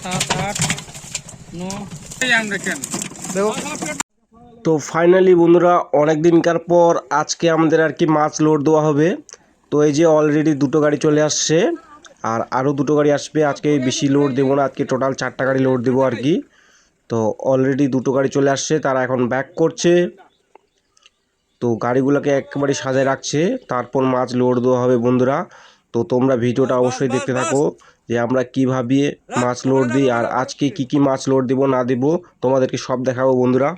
7 8 9 দেখো। তো ফাইনালি বন্ধুরা অনেক দিনকার পর আজকে আমাদের আর কি মাছ লোড দেওয়া হবে। তো এই যে অলরেডি দুটো গাড়ি চলে আসছে আর আরও দুটো গাড়ি আসবে। আজকে বেশি লোড দেবো না, আজকে টোটাল 4টা গাড়ি লোড দেবো আর কি। তো অলরেডি দুটো গাড়ি চলে আসছে, তারা এখন ব্যাক করছে। তো গাড়িগুলোকে একেবারে সাজায় রাখছে, তারপর মাছ লোড দেওয়া হবে বন্ধুরা। তো তোমরা ভিডিওটা অবশ্যই দেখতে থাকো যে আমরা কীভাবে মাছ লোড দিই আর আজকে কি কি মাছ লোড দেবো না দেবো তোমাদেরকে সব দেখাবো বন্ধুরা।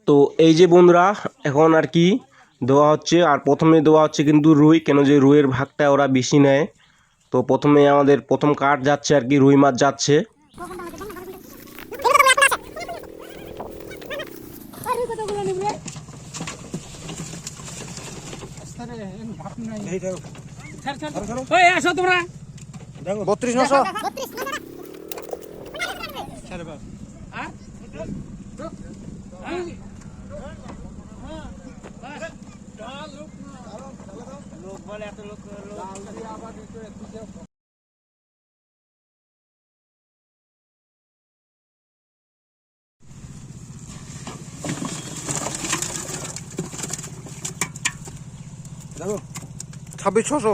তো এই যে বন্ধুরা এখন আর কি দেওয়া হচ্ছে, আর প্রথমে দেওয়া হচ্ছে কিন্তু রুই, কেন যে রুইয়ের ভাগটা ওরা বেশি নেয়। তো প্রথমে আমাদের প্রথম কাঠ যাচ্ছে আর কি, রুই মাছ যাচ্ছে। তোমরা 32,900 26,600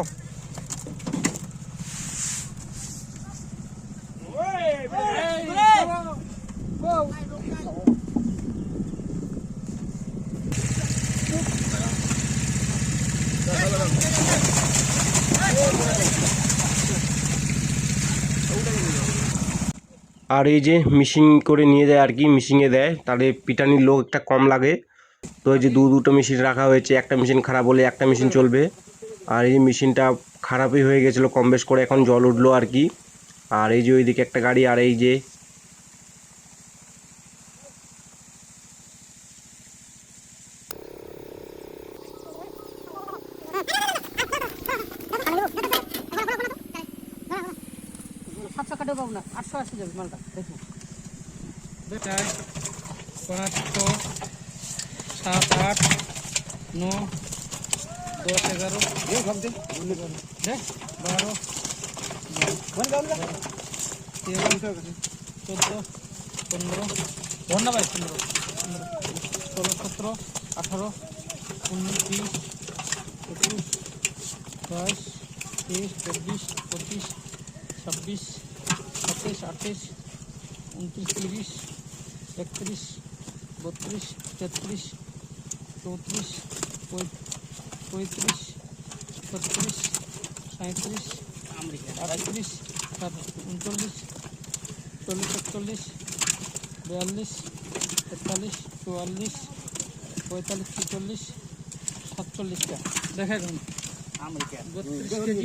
আর এই যে মিশিং করে নিয়ে যায় আর কি, মিশিংয়ে দেয়, তাহলে পিটানির লোক একটা কম লাগে। তো এই যে দুটো মেশিন রাখা হয়েছে, একটা মেশিন খারাপ হলে একটা মেশিন চলবে। আর এই মেশিনটা খারাপই হয়ে গেছিলো কম বেশ করে, এখন জল উঠলো আর কি। আর এই যে ওইদিকে একটা গাড়ি, আর এই যে না 880 যাবে মালটা দেখো 5 7 8 9 10 11 12 13 14 15 ধন্যবাদ ভাই 15 16 17 18 19 20 21 22 23 24 25 26 27 28 29 30 31 32 33 34 35 36 37 38 39 40 41 42 43 44 45 46 47 টা দেখা গেল আমেরিকা 32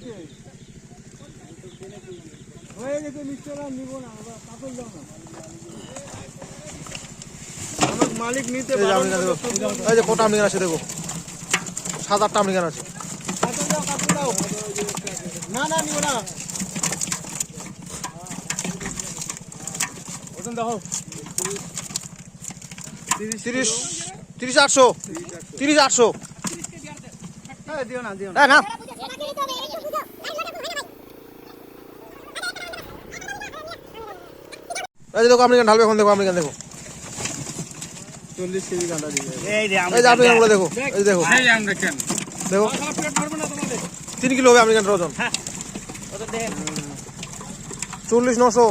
কেজি হয়ে গেছে নিশ্চয় নিব না কাপড় দাও না আমার মালিক নিতে এই যে কটা আমেরিকান আছে দেখো 7-8টা আমেরিকান আছে না না নিব না ওজন দেখো 30 30 800 30 800 দিও না না এই যে দেখো আমেরিকান ঢালবে এখন দেখো আমেরিকান দেখো 40 কেজি কাঁটা দিয়ে এই যে আমেরিকান গুলো দেখো এই যে দেখো দেখো 3 কিলো হবে আমেরিকান ওজন 40 900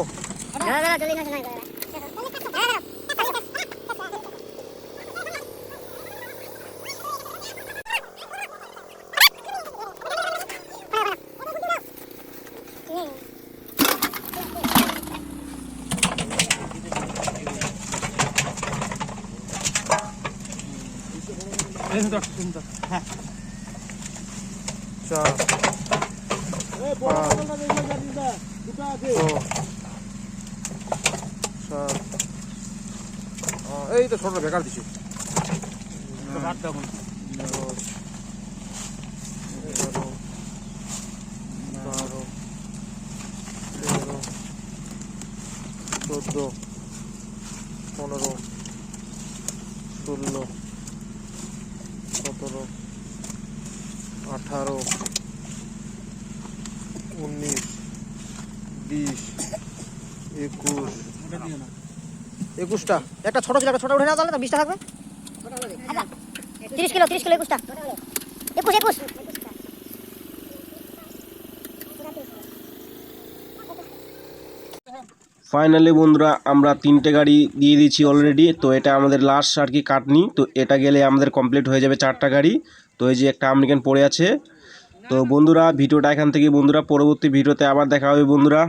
চার পাঁচ সাত এই তো ছোট বেকার দিছি 14 15 16 17 18 19 20 21টা একটা ছোট ছিল একটা ছোট উঠে নাও তাহলে তো 20টা থাকবে 30 কিলো 21টা 21 ফাইনালি বন্ধুরা আমরা 3টে গাড়ি দিয়ে দিয়েছি অলরেডি। তো এটা আমাদের লাস্ট আর কি কাটনি। তো এটা গেলে আমাদের কমপ্লিট হয়ে যাবে 4টা গাড়ি। তো এই যে একটা আমেরিকান পড়ে আছে। তো বন্ধুরা ভিডিওটা এখান থেকে বন্ধুরা পরবর্তী ভিডিওতে আবার দেখা হবে বন্ধুরা।